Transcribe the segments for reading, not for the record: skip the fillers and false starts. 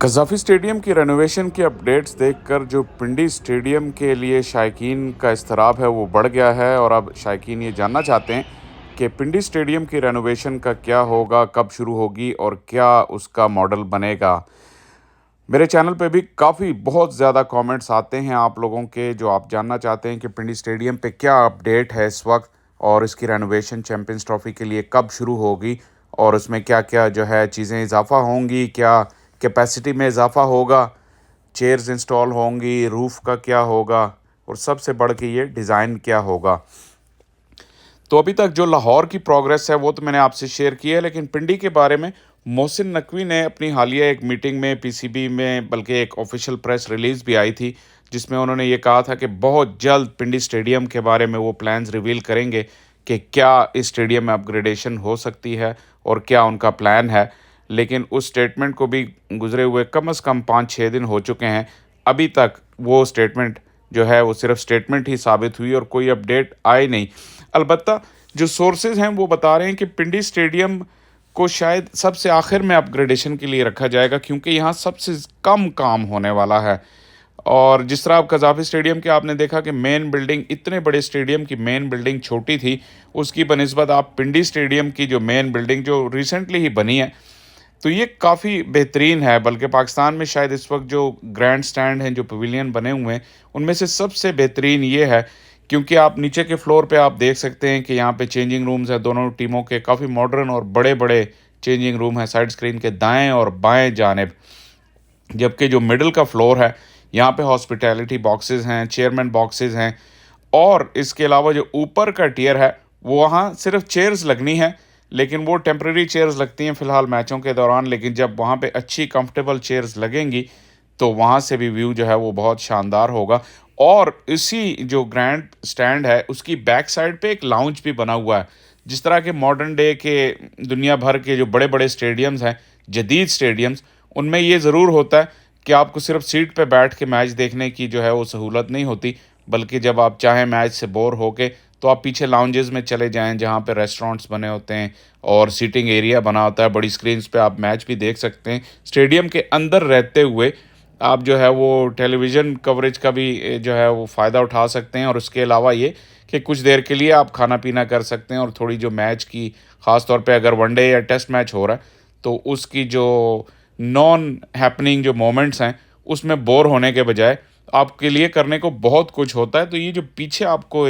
कज़ाफ़ी stadium की renovation की updates देखकर जो पिंडी स्टेडियम के लिए शायकीन का इज़्तिराब है वो बढ़ गया है और अब शायकीन ये जानना चाहते हैं कि पिंडी स्टेडियम की रेनोवेशन का क्या होगा, कब शुरू होगी और क्या उसका मॉडल बनेगा। मेरे चैनल पे भी काफ़ी बहुत ज़्यादा कमेंट्स आते हैं आप लोगों के, जो आप जानना चाहते हैं कि पिंडी स्टेडियम पे क्या अपडेट है इस वक्त और इसकी रेनोवेशन चैंपियंस ट्रॉफी के लिए कब शुरू होगी और उसमें क्या क्या जो है चीज़ें इजाफा होंगी, क्या कैपेसिटी में इजाफा होगा, चेयर्स इंस्टॉल होंगी, रूफ़ का क्या होगा और सबसे बढ़ के ये डिज़ाइन क्या होगा। तो अभी तक जो लाहौर की प्रोग्रेस है वो तो मैंने आपसे शेयर की है, लेकिन पिंडी के बारे में मोहसिन नकवी ने अपनी हालिया एक मीटिंग में पीसीबी में, बल्कि एक ऑफिशियल प्रेस रिलीज़ भी आई थी, जिसमें उन्होंने ये कहा था कि बहुत जल्द पिंडी स्टेडियम के बारे में वो प्लान्स रिवील करेंगे कि क्या इस स्टेडियम में अपग्रेडेशन हो सकती है और क्या उनका प्लान है। लेकिन उस स्टेटमेंट को भी गुजरे हुए कम से कम 5-6 दिन हो चुके हैं, अभी तक वो स्टेटमेंट जो है वो सिर्फ स्टेटमेंट ही साबित हुई और कोई अपडेट आई नहीं। अलबत्ता जो सोर्सेज हैं वो बता रहे हैं कि पिंडी स्टेडियम को शायद सबसे आखिर में अपग्रेडेशन के लिए रखा जाएगा, क्योंकि यहाँ सबसे कम काम होने वाला है। और जिस तरह आप कज़ाफ़ी स्टेडियम के आपने देखा कि मेन बिल्डिंग, इतने बड़े स्टेडियम की मेन बिल्डिंग छोटी थी, उसकी बनिस्बत आप पिंडी स्टेडियम की जो मेन बिल्डिंग जो रिसेंटली ही बनी है, तो ये काफ़ी बेहतरीन है। बल्कि पाकिस्तान में शायद इस वक्त जो ग्रैंड स्टैंड हैं, जो पवेलियन बने हुए हैं, उनमें से सबसे बेहतरीन ये है, क्योंकि आप नीचे के फ्लोर पे आप देख सकते हैं कि यहाँ पे चेंजिंग रूम्स हैं दोनों टीमों के, काफ़ी मॉडर्न और बड़े-बड़े चेंजिंग रूम हैं साइड स्क्रीन के दाएँ और बाएँ जानिब। जबकि जो मिडल का फ्लोर है, यहाँ पे हॉस्पिटैलिटी बॉक्सेस हैं, चेयरमैन बॉक्सेस हैं और इसके अलावा जो ऊपर का टियर है, वो वहाँ सिर्फ चेयर्स लगनी है, लेकिन वो टेम्परेरी चेयर्स लगती हैं फ़िलहाल मैचों के दौरान। लेकिन जब वहाँ पे अच्छी कंफर्टेबल चेयर्स लगेंगी, तो वहाँ से भी व्यू जो है वो बहुत शानदार होगा। और इसी जो ग्रैंड स्टैंड है, उसकी बैक साइड पे एक लाउंज भी बना हुआ है। जिस तरह के मॉडर्न डे के दुनिया भर के जो बड़े-बड़े स्टेडियम्स हैं, जदीद स्टेडियम्स, उनमें ये ज़रूर होता है कि आपको सिर्फ सीट पे बैठ के मैच देखने की जो है वो सहूलत नहीं होती, बल्कि जब आप चाहें मैच से बोर होके, तो आप पीछे लाउंजेस में चले जाएँ, जहाँ पे रेस्टोरेंट्स बने होते हैं और सीटिंग एरिया बना होता है। बड़ी स्क्रीन्स पे आप मैच भी देख सकते हैं। स्टेडियम के अंदर रहते हुए आप जो है वो टेलीविज़न कवरेज का भी जो है वो फ़ायदा उठा सकते हैं, और उसके अलावा ये कि कुछ देर के लिए आप खाना-पीना कर सकते हैं और थोड़ी जो मैच की, ख़ास तौर पे अगर वनडे या टेस्ट मैच हो रहा है, तो उसकी जो नॉन हैपनिंग जो मोमेंट्स हैं, उसमें बोर होने के बजाय आपके लिए करने को बहुत कुछ होता है। तो ये जो पीछे आपको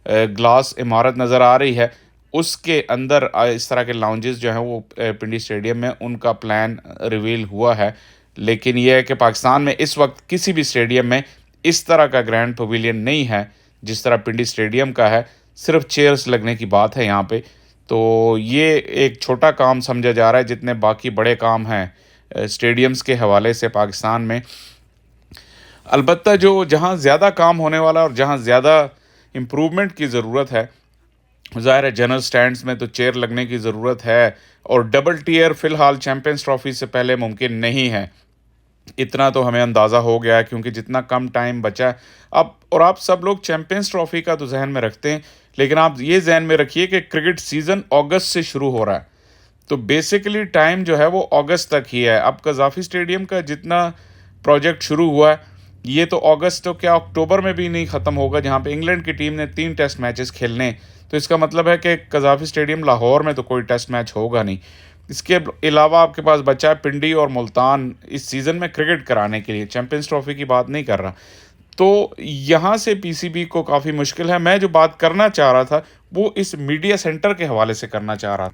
ग्लास इमारत नज़र आ रही है, उसके अंदर इस तरह के लाउंजेस जो हैं वो पिंडी स्टेडियम में उनका प्लान रिवील हुआ है। लेकिन ये है कि पाकिस्तान में इस वक्त किसी भी स्टेडियम में इस तरह का ग्रैंड पवेलियन नहीं है, जिस तरह पिंडी स्टेडियम का है। सिर्फ चेयर्स लगने की बात है यहाँ पे। तो ये एक छोटा काम समझा जा रहा है, जितने बाकी बड़े काम हैं स्टेडियम्स के हवाले से पाकिस्तान में। अलबत्ता जो जहाँ ज़्यादा काम होने वाला है और जहाँ ज़्यादा इम्प्रूवमेंट की ज़रूरत है, ज़ाहिर है जनरल स्टैंड्स में तो चेयर लगने की ज़रूरत है, और डबल टियर फ़िलहाल चैंपियंस ट्रॉफ़ी से पहले मुमकिन नहीं है। इतना तो हमें अंदाज़ा हो गया है, क्योंकि जितना कम टाइम बचा है अब, और आप सब लोग चैंपियंस ट्रॉफ़ी का तो ज़हन में रखते हैं, लेकिन आप ये ज़हन में रखिए कि क्रिकेट सीज़न अगस्त से शुरू हो रहा है। तो बेसिकली टाइम जो है वो अगस्त तक ही है। अब कज़ाफ़ी स्टेडियम का जितना प्रोजेक्ट शुरू हुआ है, ये तो अगस्त तो क्या अक्टूबर में भी नहीं ख़त्म होगा, जहाँ पे इंग्लैंड की टीम ने 3 टेस्ट मैचेस खेलने हैं। तो इसका मतलब है कि कज़ाफ़ी स्टेडियम लाहौर में तो कोई टेस्ट मैच होगा नहीं। इसके अलावा आपके पास बचा है पिंडी और मुल्तान इस सीज़न में क्रिकेट कराने के लिए, चैंपियंस ट्रॉफ़ी की बात नहीं कर रहा। तो यहाँ से पीसीबी को काफ़ी मुश्किल है। मैं जो बात करना चाह रहा था, वो इस मीडिया सेंटर के हवाले से करना चाह रहा था।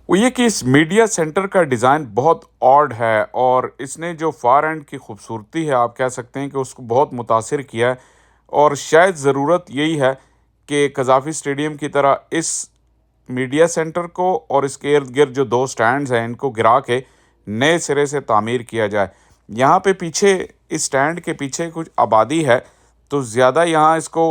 वो ये कि इस मीडिया सेंटर का डिज़ाइन बहुत ऑड है और इसने जो फार एंड की खूबसूरती है, आप कह सकते हैं कि उसको बहुत मुतासिर किया है। और शायद ज़रूरत यही है कि कज़ाफ़ी स्टेडियम की तरह इस मीडिया सेंटर को और इसके इर्द-गिर्द जो 2 स्टैंड्स हैं, इनको गिरा के नए सिरे से तामीर किया जाए। यहाँ पे पीछे, इस स्टैंड के पीछे कुछ आबादी है, तो ज़्यादा यहाँ इसको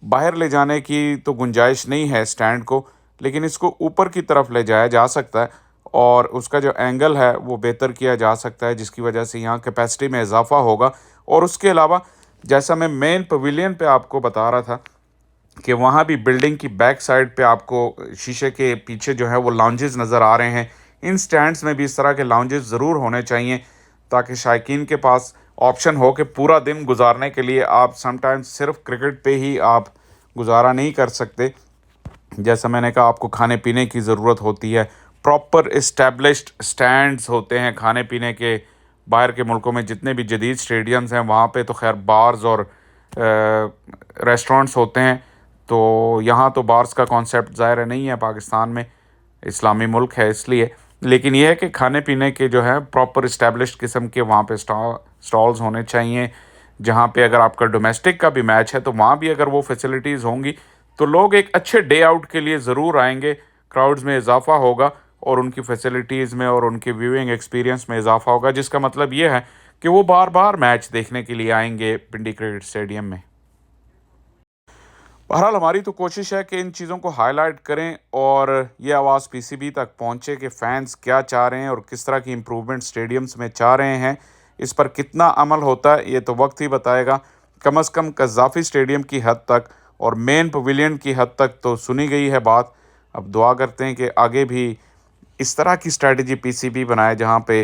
बाहर ले जाने की तो गुंजाइश नहीं है स्टैंड को, लेकिन इसको ऊपर की तरफ ले जाया जा सकता है और उसका जो एंगल है वो बेहतर किया जा सकता है, जिसकी वजह से यहाँ कैपेसिटी में इजाफ़ा होगा। और उसके अलावा, जैसा मैं मेन पवेलियन पे आपको बता रहा था, कि वहाँ भी बिल्डिंग की बैक साइड पे आपको शीशे के पीछे जो है वो लाउंजेस नज़र आ रहे हैं। इन स्टैंड्स में भी इस तरह के लाउंजेस ज़रूर होने चाहिए, ताकि शायकीन के पास ऑप्शन हो कि पूरा दिन गुजारने के लिए आप समटाइम्स सिर्फ क्रिकेट पे ही आप गुजारा नहीं कर सकते। जैसा मैंने कहा, आपको खाने पीने की ज़रूरत होती है, प्रॉपर इस्टेब्लिश्ड स्टैंड्स होते हैं खाने पीने के। बाहर के मुल्कों में जितने भी जदीद स्टेडियम्स हैं वहाँ पे तो खैर बार्स और रेस्टोरेंट्स होते हैं। तो यहाँ तो बार्स का कॉन्सेप्ट ज़ाहिर नहीं है, पाकिस्तान में इस्लामी मुल्क है इसलिए। लेकिन यह है कि खाने पीने के जो है प्रॉपर इस्टेब्लिश्ड किस्म के वहाँ पे स्टॉल्स होने चाहिए, जहाँ पे अगर आपका डोमेस्टिक का भी मैच है तो वहाँ भी अगर वो फैसिलिटीज़ होंगी तो लोग एक अच्छे डे आउट के लिए ज़रूर आएंगे, क्राउड्स में इजाफा होगा और उनकी फैसिलिटीज़ में और उनके व्यूइंग एक्सपीरियंस में इजाफा होगा, जिसका मतलब ये है कि वो बार बार मैच देखने के लिए आएंगे पिंडी क्रिकेट स्टेडियम में। बहरहाल हमारी तो कोशिश है कि इन चीज़ों को हाईलाइट करें और ये आवाज़ पीसीबी तक पहुंचे कि फ़ैन्स क्या चाह रहे हैं और किस तरह की इम्प्रूवमेंट स्टेडियम्स में चाह रहे हैं। इस पर कितना अमल होता है ये तो वक्त ही बताएगा। कम अज़ कम कज़ाफ़ी स्टेडियम की हद तक और मेन पवेलियन की हद तक तो सुनी गई है बात। अब दुआ करते हैं कि आगे भी इस तरह की स्ट्रेटजी पीसीबी बनाए जहाँ पे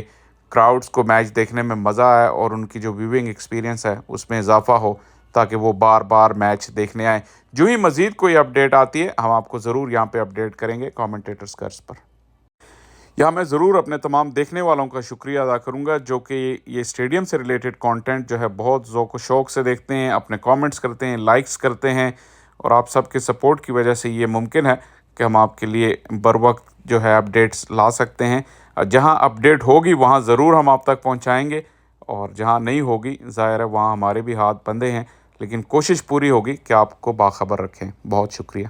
क्राउड्स को मैच देखने में मज़ा आए और उनकी जो व्यूइंग एक्सपीरियंस है उसमें इजाफा हो, ताकि वो बार बार मैच देखने आए। जो ही मज़ीद कोई अपडेट आती है हम आपको ज़रूर यहाँ पे अपडेट करेंगे कमेंटेटर्स कर्स पर। यहाँ मैं ज़रूर अपने तमाम देखने वालों का शुक्रिया अदा करूँगा जो कि ये स्टेडियम से रिलेटेड कंटेंट जो है बहुत ज़ौक़ व शौक़ से देखते हैं, अपने कमेंट्स करते हैं, लाइक्स करते हैं और आप सबके सपोर्ट की वजह से ये मुमकिन है कि हम आपके लिए बर वक्त जो है अपडेट्स ला सकते हैं। जहाँ अपडेट होगी वहाँ ज़रूर हम आप तक पहुँचाएँगे और जहाँ नहीं होगी ज़ाहिर है वहाँ हमारे भी हाथ बंधे हैं, लेकिन कोशिश पूरी होगी कि आपको बाखबर रखें। बहुत शुक्रिया।